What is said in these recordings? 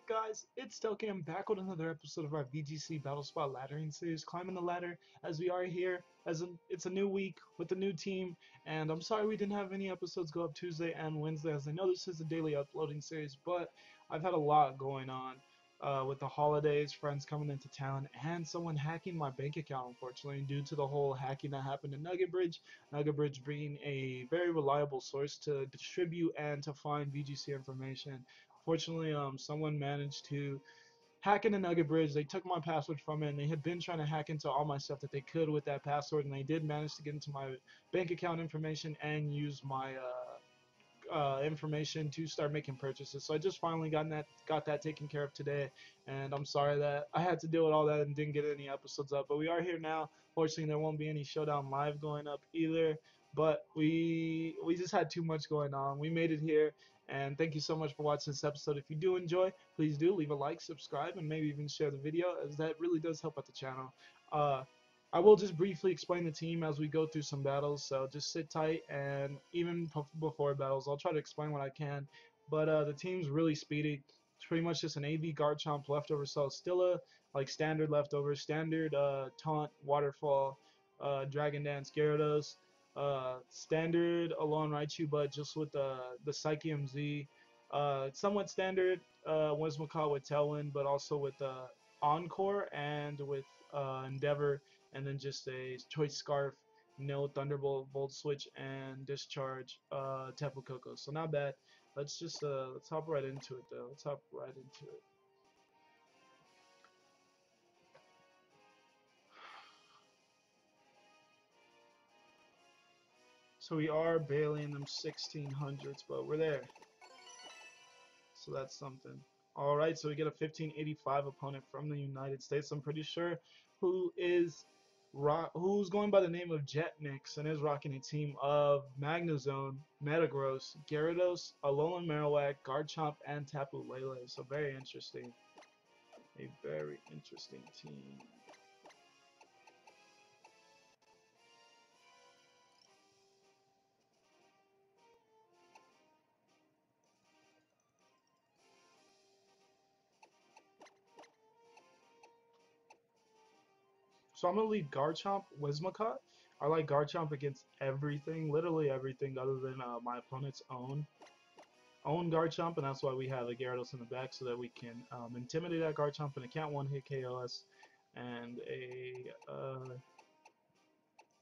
up, guys? It's Toki. I'm back with another episode of our VGC Battle Spot Laddering series, climbing the ladder as we are here. It's a new week with a new team, and I'm sorry we didn't have any episodes go up Tuesday and Wednesday, as I know this is a daily uploading series, but I've had a lot going on with the holidays, friends coming into town, and someone hacking my bank account, unfortunately, due to the whole hacking that happened in Nugget Bridge. Nugget Bridge being a very reliable source to distribute and to find VGC information. Fortunately, someone managed to hack into Nugget Bridge. They took my password from it, and they had been trying to hack into all my stuff that they could with that password, and they did manage to get into my bank account information and use my information to start making purchases. So I just finally got that taken care of today, and I'm sorry that I had to deal with all that and didn't get any episodes up. But we are here now. Fortunately, there won't be any Showdown Live going up either. But we just had too much going on. We made it here, and thank you so much for watching this episode. If you do enjoy, please do leave a like, subscribe, and maybe even share the video, as that really does help out the channel. I will just briefly explain the team as we go through some battles, so just sit tight, and even before battles, I'll try to explain what I can. But the team's really speedy. It's pretty much just an AV Garchomp leftover Celesteela, like standard leftover, standard Taunt, Waterfall, Dragon Dance, Gyarados, standard Alone Raichu, but just with the Psychium Z. Somewhat standard Whismacott with Tailwind, but also with Encore and with Endeavor, and then just a Choice Scarf, Nil, Thunderbolt, Volt Switch, and Discharge Tapu Koko. So not bad. Let's hop right into it though. Let's hop right into it. So we are barely in them 1600s, but we're there. So that's something. All right, so we get a 1585 opponent from the United States. I'm pretty sure who's going by the name of Jetnix and is rocking a team of Magnezone, Metagross, Gyarados, Alolan Marowak, Garchomp, and Tapu Lele. So very interesting. A very interesting team. So I'm gonna lead Garchomp, Whismacott. I like Garchomp against everything, literally everything other than my opponent's own Garchomp, and that's why we have a Gyarados in the back, so that we can intimidate that Garchomp, and it can't one-hit KOS. And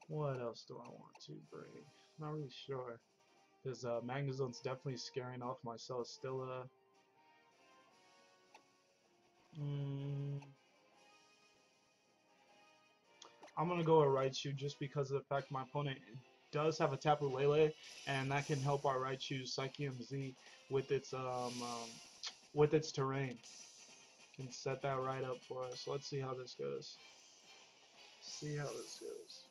what else do I want to bring? Not really sure. Because Magnezone's definitely scaring off my Celesteela. I'm gonna go with Raichu just because of the fact my opponent does have a Tapu Lele, and that can help our Raichu's Psychium Z with its terrain. Can set that right up for us. Let's see how this goes. See how this goes.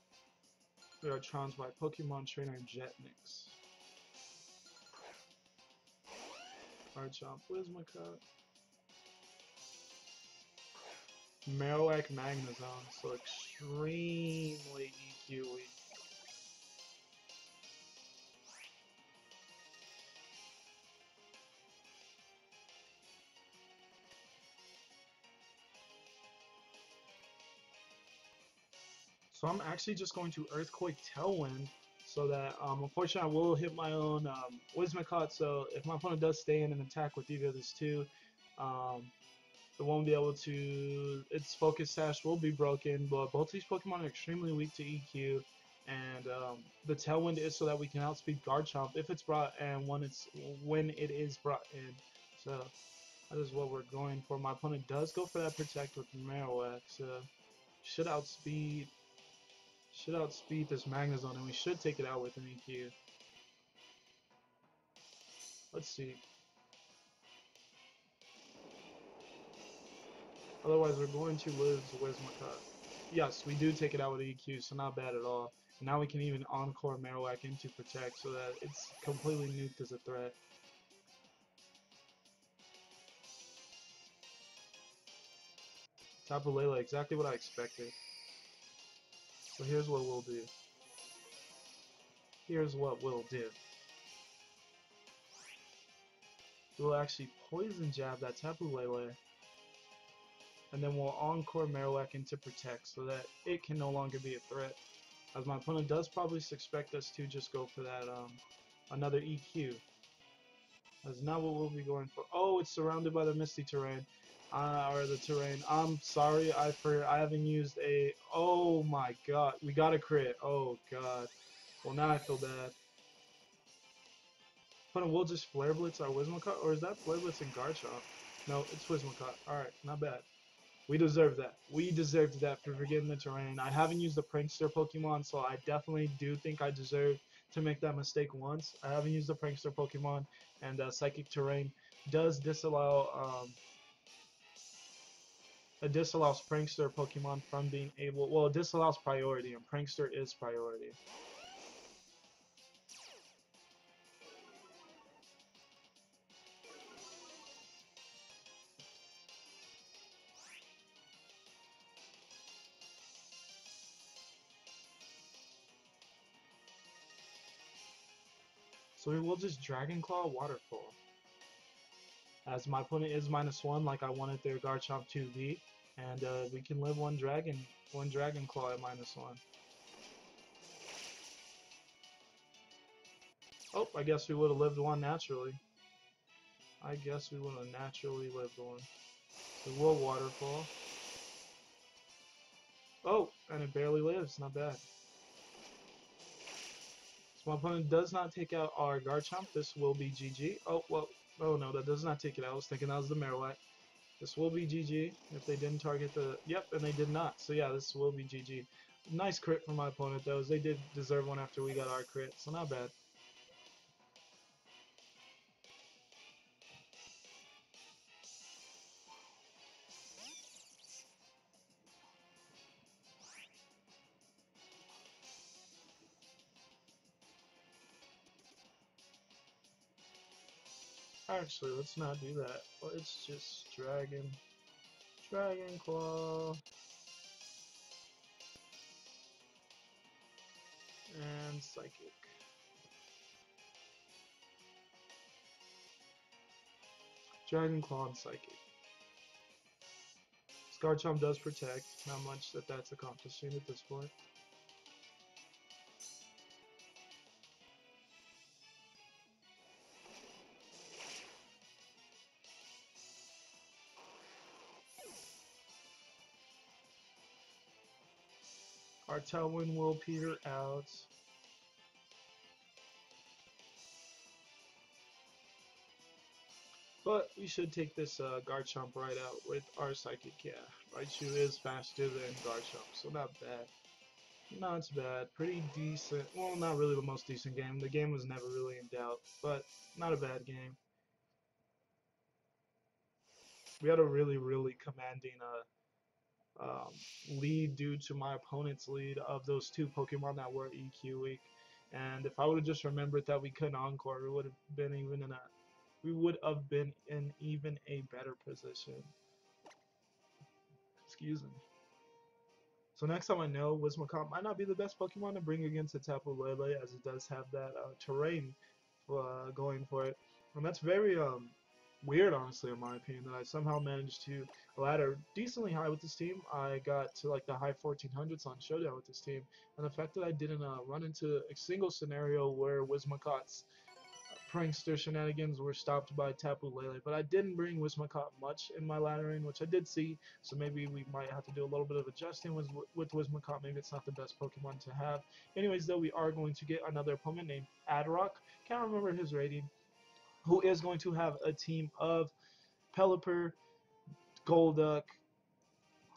We are challenged by Pokemon Trainer Jetnix. Garchomp, Whismacott. Marowak Magnezone, so extremely EQ weak. So I'm actually just going to Earthquake Tailwind, so that unfortunately I will hit my own Whismacott, so if my opponent does stay in an attack with either of these two, um, it won't be able to, its Focus Sash will be broken, but both these Pokemon are extremely weak to EQ, and the Tailwind is so that we can outspeed Garchomp if it's brought, and when it is brought in. So that is what we're going for. My opponent does go for that Protect with Marowak, so should outspeed this Magnezone, and we should take it out with an EQ. Let's see. Otherwise, we're going to lose Whismacott. Yes, we do take it out with EQ, so not bad at all. Now we can even Encore Marowak into Protect, so that it's completely nuked as a threat. Tapu Lele, exactly what I expected. So here's what we'll do. Here's what we'll do. We'll actually Poison Jab that Tapu Lele. And then we'll Encore Marowak into Protect so that it can no longer be a threat. As my opponent does probably expect us to just go for that another EQ. That's not what we'll be going for. Oh, it's surrounded by the Misty Terrain. Or the terrain. I'm sorry, I haven't used a... Oh my god. We got a crit. Oh god. Well, now I feel bad. But we'll just Flare Blitz our Whimsicott, or is that Flare Blitz and Garchomp? No, it's Whimsicott. Alright, not bad. We deserve that. We deserved that for forgetting the terrain. I haven't used the Prankster Pokemon, so I definitely do think I deserve to make that mistake once. I haven't used the Prankster Pokemon, and Psychic Terrain does disallow, it disallows Prankster Pokemon from being able, well, it disallows priority, and Prankster is priority. So we will just Dragon Claw Waterfall. As my opponent is -1, like I wanted their Garchomp 2V, and we can live one Dragon Claw at -1. Oh, I guess we would have lived one naturally. I guess we would have naturally lived one. So we'll Waterfall. Oh, and it barely lives. Not bad. So my opponent does not take out our Garchomp. This will be GG. Oh, well. Oh, no, that does not take it out. I was thinking that was the Marowak. This will be GG if they didn't target the... Yep, and they did not. So yeah, this will be GG. Nice crit from my opponent, though, as they did deserve one after we got our crit. So not bad. Actually, let's not do that. Let's just Dragon Claw. And Psychic. Dragon Claw and Psychic. Garchomp does protect. Not much that's accomplishing at this point. Our Tailwind will peter out. But we should take this Garchomp right out with our Psychic. Yeah, Raichu is faster than Garchomp, so not bad. Not bad. Pretty decent. Well, not really the most decent game. The game was never really in doubt, but not a bad game. We had a really, really commanding lead due to my opponent's lead of those two Pokemon that were EQ weak. And if I would have just remembered that we couldn't Encore, we would have been in even a better position. Excuse me. So next time I know, Whimsicott might not be the best Pokemon to bring against the Tapu Lele, as it does have that terrain going for it. And that's very weird, honestly, in my opinion, that I somehow managed to ladder decently high with this team. I got to like the high 1400s on Showdown with this team, and the fact that I didn't run into a single scenario where Whimsicott's prankster shenanigans were stopped by Tapu Lele, but I didn't bring Whimsicott much in my laddering, which I did see, so maybe we might have to do a little bit of adjusting with Whimsicott. Maybe it's not the best Pokemon to have. Anyways, though, we are going to get another opponent named Adrock. Can't remember his rating. Who is going to have a team of Pelipper, Golduck,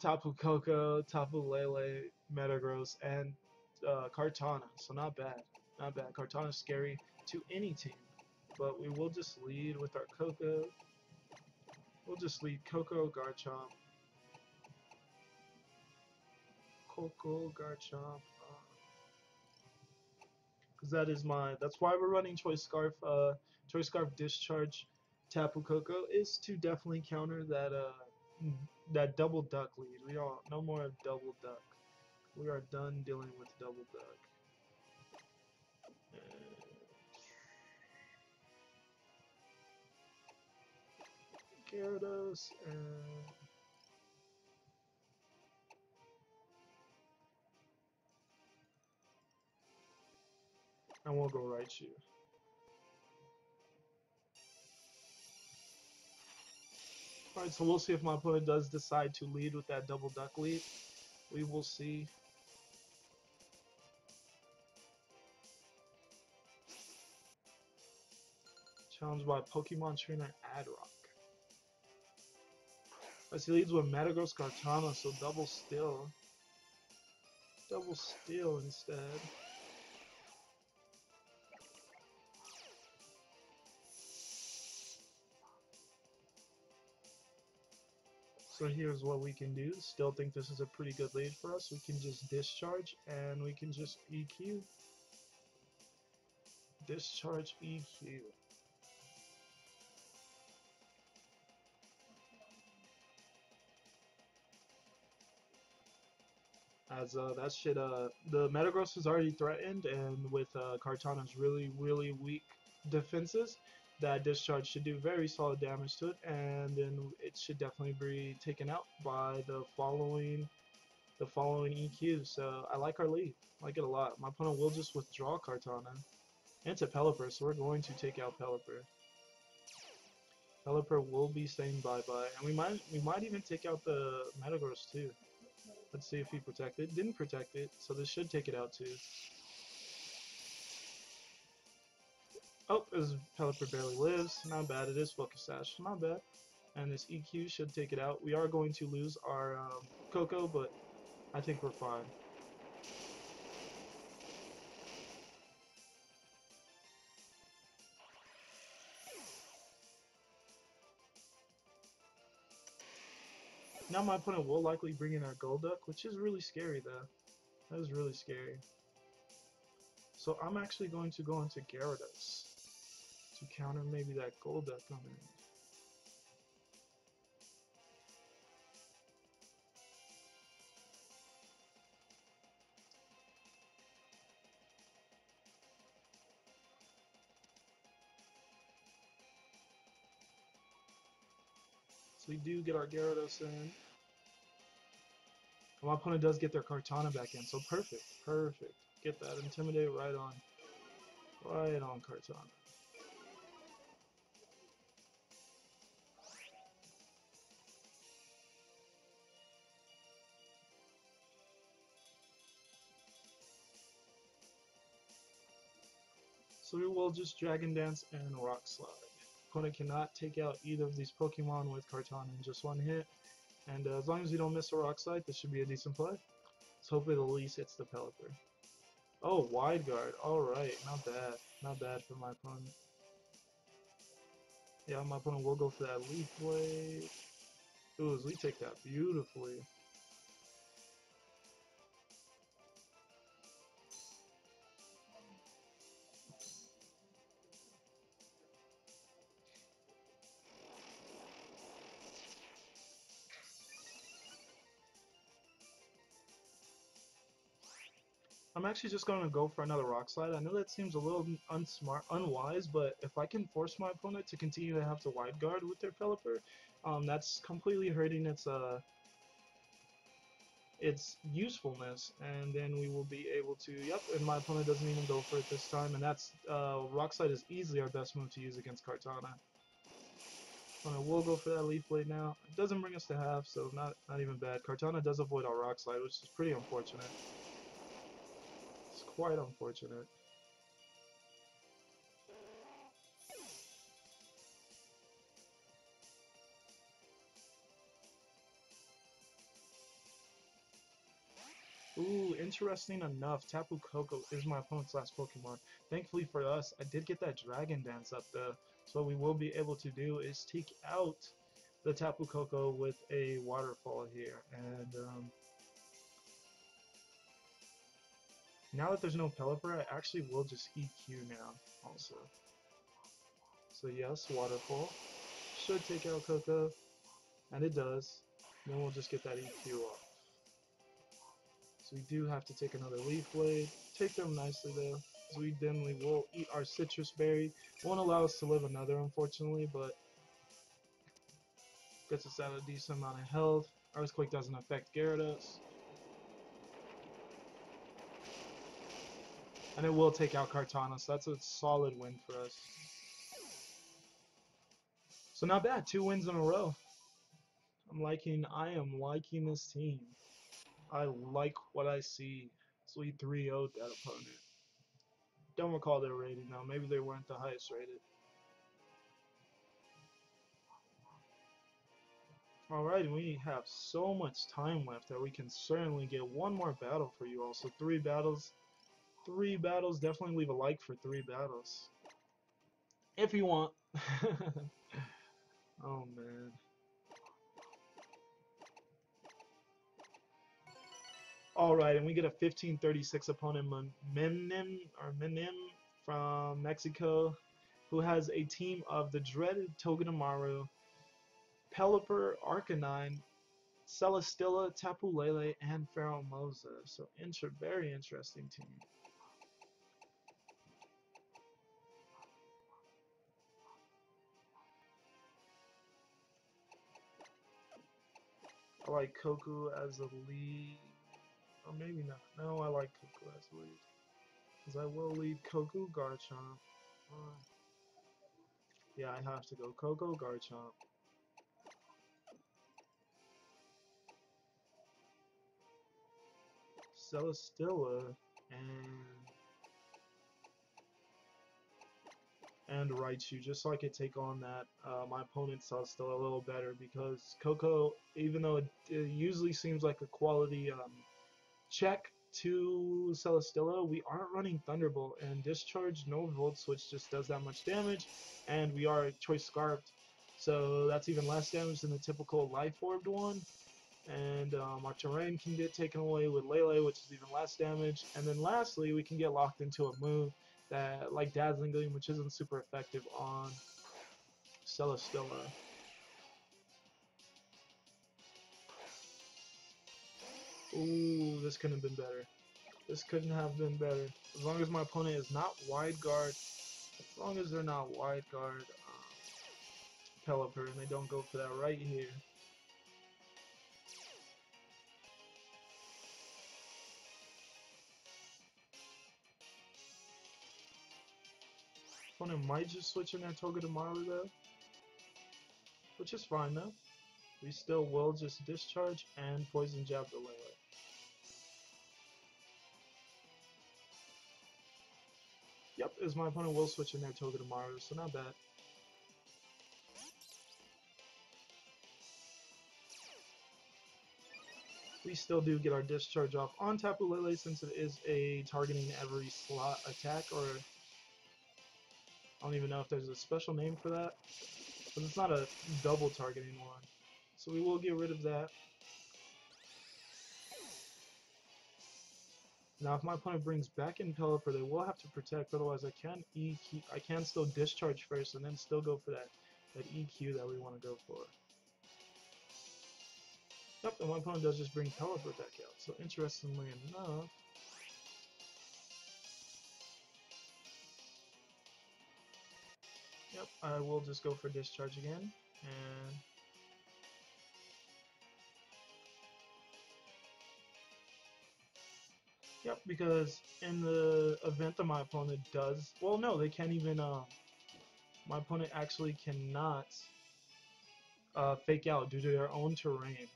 Tapu Koko, Tapu Lele, Metagross, and Kartana. So not bad. Not bad. Kartana's scary to any team. But we will just lead with our Koko. We'll just lead Koko, Garchomp. Koko, Garchomp. Because that's why we're running Choice Scarf. Choice Scarf Discharge Tapu Koko is to definitely counter that double duck lead. We don't, no more of double duck. We are done dealing with double duck. Gyarados, and we'll go Raichu. Alright, so we'll see if my opponent does decide to lead with that double duck lead. We will see. Challenged by Pokemon Trainer Adrock. As he leads with Metagross Garchomp, so double still. Double steal instead. So here's what we can do. Still think this is a pretty good lead for us. We can just discharge and we can just EQ. Discharge EQ. As that shit, the Metagross is already threatened, and with Kartana's really weak defenses, that discharge should do very solid damage to it, and then it should definitely be taken out by the following EQ. So I like our lead. I like it a lot. My opponent will just withdraw Kartana. And it's a Pelipper, so we're going to take out Pelipper. Pelipper will be saying bye-bye, and we might even take out the Metagross too. Let's see if he protected. Didn't protect it, so this should take it out too. Oh, this Pelipper barely lives. Not bad. It is Focus Sash. Not bad. And this EQ should take it out. We are going to lose our Koko, but I think we're fine. Now my opponent will likely bring in our Golduck, which is really scary though. That is really scary. So I'm actually going to go into Gyarados to counter maybe that Golduck coming in. So we do get our Gyarados in. My opponent does get their Kartana back in, so perfect, perfect. Get that Intimidate right on Kartana. So we will just Dragon Dance and Rock Slide. Opponent cannot take out either of these Pokemon with Kartana in just one hit. And as long as you don't miss a Rock Slide, this should be a decent play. Let's hope it at least hits the Pelipper. Oh, Wide Guard. Alright, not bad. Not bad for my opponent. Yeah, my opponent will go for that Leaf Blade. Ooh, we take that beautifully. I'm actually just going to go for another Rock Slide. I know that seems a little unwise, but if I can force my opponent to continue to have to Wide Guard with their Pelipper, that's completely hurting its usefulness, and then we will be able to, yep, and my opponent doesn't even go for it this time, and that's, Rock Slide is easily our best move to use against Kartana. Opponent will go for that Leaf Blade now. It doesn't bring us to half, so not even bad. Kartana does avoid our Rock Slide, which is pretty unfortunate. It's quite unfortunate. Ooh, interesting enough, Tapu Koko is my opponent's last Pokemon. Thankfully for us, I did get that Dragon Dance up though. So what we will be able to do is take out the Tapu Koko with a Waterfall here. And now that there's no Pelipper, I actually will just EQ now also. So yes, Waterfall should take out Koko, and it does. Then we'll just get that EQ off. So we do have to take another Leaf Blade. Take them nicely though. So we will eat our Citrus Berry. Won't allow us to live another, unfortunately, but Gets us out a decent amount of health. Earthquake doesn't affect Gyarados. And it will take out Kartana, so that's a solid win for us. So not bad, 2 wins in a row. I am liking this team. I like what I see. So we 3-0'd that opponent. Don't recall their rating though. Maybe they weren't the highest rated. Alright, we have so much time left that we can certainly get one more battle for you all. So 3 battles. 3 battles. Definitely leave a like for 3 battles. If you want. Oh man. Alright, and we get a 1536 opponent, Menim from Mexico, who has a team of the dreaded Togedemaru, Pelipper, Arcanine, Celesteela, Tapu Lele, and Pheromosa. So very interesting team. I like Koko as the lead. Or maybe not. No, I like Koko as the lead. Because I will lead Koko Garchomp. Yeah, I have to go Koko Garchomp. Celesteela and Raichu, just so I could take on that my opponent's Celesteela a little better, because Koko, even though it usually seems like a quality check to Celesteela, we aren't running Thunderbolt, and Discharge, no Volt Switch, just does that much damage, and we are Choice Scarfed, so that's even less damage than the typical Life Orbed one. And our terrain can get taken away with Lele, which is even less damage. And then lastly, we can get locked into a move that, like Dazzling Gleam, which isn't super effective on Celesteela. Ooh, this couldn't have been better. This couldn't have been better. As long as my opponent is not wide guard, as long as they're not wide guard Pelipper, and they don't go for that right here. Opponent might just switch in their Togedemaru though, which is fine though. We still will just Discharge and Poison Jab the Lele. Yep, as my opponent will switch in their Togedemaru, so not bad. We still do get our Discharge off on Tapu Lele, since it is a targeting every slot attack, or I don't even know if there's a special name for that, but it's not a double targeting one. So we will get rid of that. Now if my opponent brings back in Pelipper, they will have to protect, otherwise I can still Discharge first and then still go for that EQ that we want to go for. Yep, and my opponent does just bring Pelipper back out. So interestingly enough, yep, I will just go for Discharge again, and yep, because in the event that my opponent does, well, no, they can't even, my opponent actually cannot fake out due to their own terrain.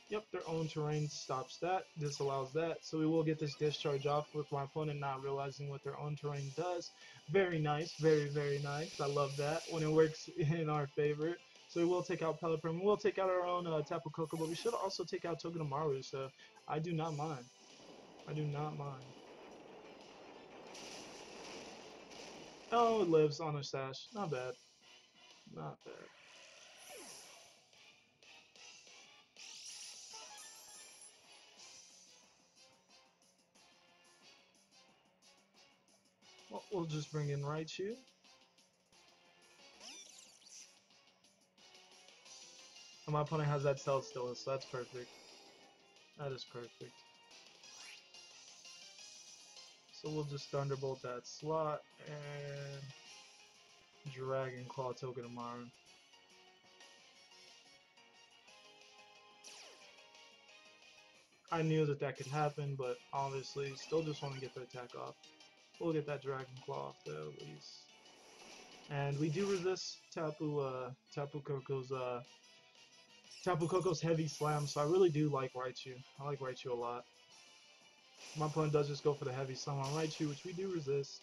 Yep, their own terrain stops that, disallows that, so we will get this Discharge off with my opponent not realizing what their own terrain does. Very nice, very, very nice. I love that when it works in our favor. So we will take out Pelipper, and we will take out our own Tapu Koko, but we should also take out Togedemaru, so I do not mind. I do not mind. Oh, it lives on a sash. Not bad. Not bad. Well, we'll just bring in Raichu. And my opponent has that Celesteela, so that's perfect. That is perfect. So we'll just Thunderbolt that slot and Dragon Claw Togedemaru. I knew that that could happen, but obviously still just want to get the attack off. We'll get that Dragon Claw off there at least. And we do resist Tapu Koko's heavy slam, so I really do like Raichu. I like Raichu a lot. My opponent does just go for the heavy slam on Raichu, which we do resist.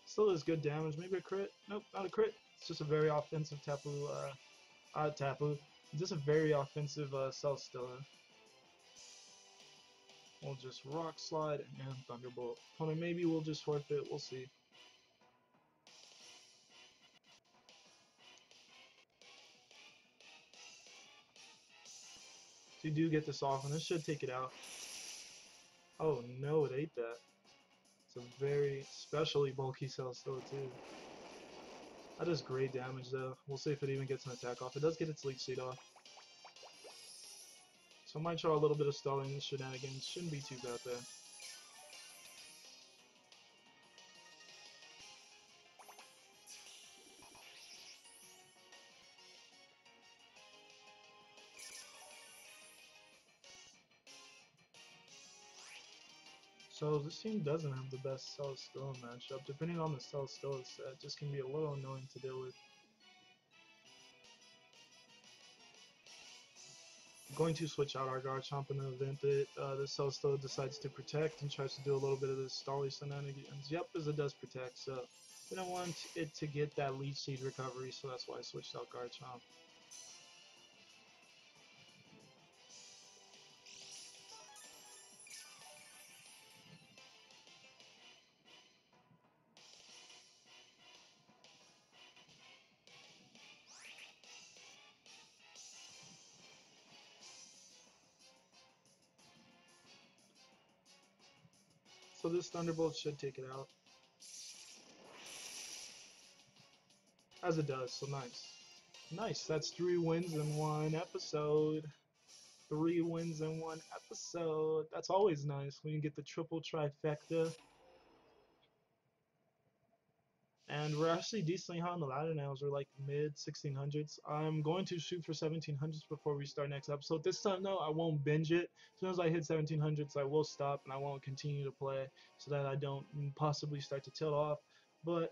Still does good damage. Maybe a crit? Nope, not a crit. It's just a very offensive Tapu. Just a very offensive Celesteela. We'll just Rock Slide and Thunderbolt. Opponent maybe we'll just forfeit. We'll see. So you do get this off, and this should take it out. Oh no, it ate that. It's a very especially bulky Celesteela too. That does great damage though. We'll see if it even gets an attack off. It does get its Leech Seed off. So I might try a little bit of stalling shenanigans. Shouldn't be too bad there. So this team doesn't have the best Celesteela matchup. Depending on the Celesteela set, just can be a little annoying to deal with. I'm going to switch out our Garchomp in the event that the Celesteela decides to protect and tries to do a little bit of this Stally shenanigans. Yep, as it does protect, so we don't want it to get that Leech Seed recovery, so that's why I switched out Garchomp. So this Thunderbolt should take it out. As it does, so nice. Nice, that's 3 wins in 1 episode. 3 wins in 1 episode. That's always nice when you get the triple trifecta. And we're actually decently high on the ladder now. We're like mid 1600s. I'm going to shoot for 1700s before we start next episode. This time though, I won't binge it. As soon as I hit 1700s, I will stop and I won't continue to play so that I don't possibly start to tilt off. But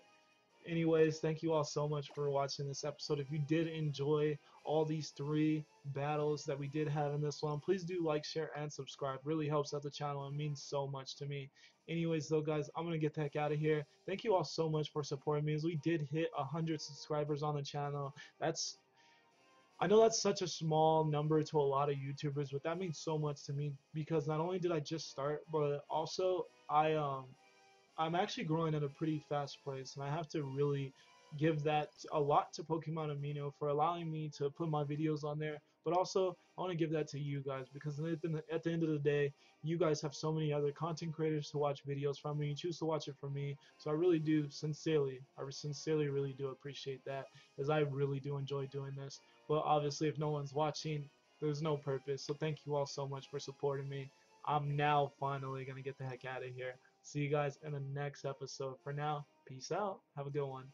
anyways, thank you all so much for watching this episode. If you did enjoy all these 3 battles that we did have in this one, please do like, share, and subscribe. Really helps out the channel and means so much to me. Anyways, though, guys, I'm going to get the heck out of here. Thank you all so much for supporting me as we did hit 100 subscribers on the channel. I know that's such a small number to a lot of YouTubers, but that means so much to me because not only did I just start, but also I'm actually growing at a pretty fast pace, and I have to really give that a lot to Pokemon Amino for allowing me to put my videos on there. But also, I want to give that to you guys because at the end of the day, you guys have so many other content creators to watch videos from me. You choose to watch it from me, so I really do I sincerely really do appreciate that, as I really do enjoy doing this. But obviously, if no one's watching, there's no purpose. So thank you all so much for supporting me. I'm now finally gonna get the heck out of here. See you guys in the next episode. For now, peace out. Have a good one.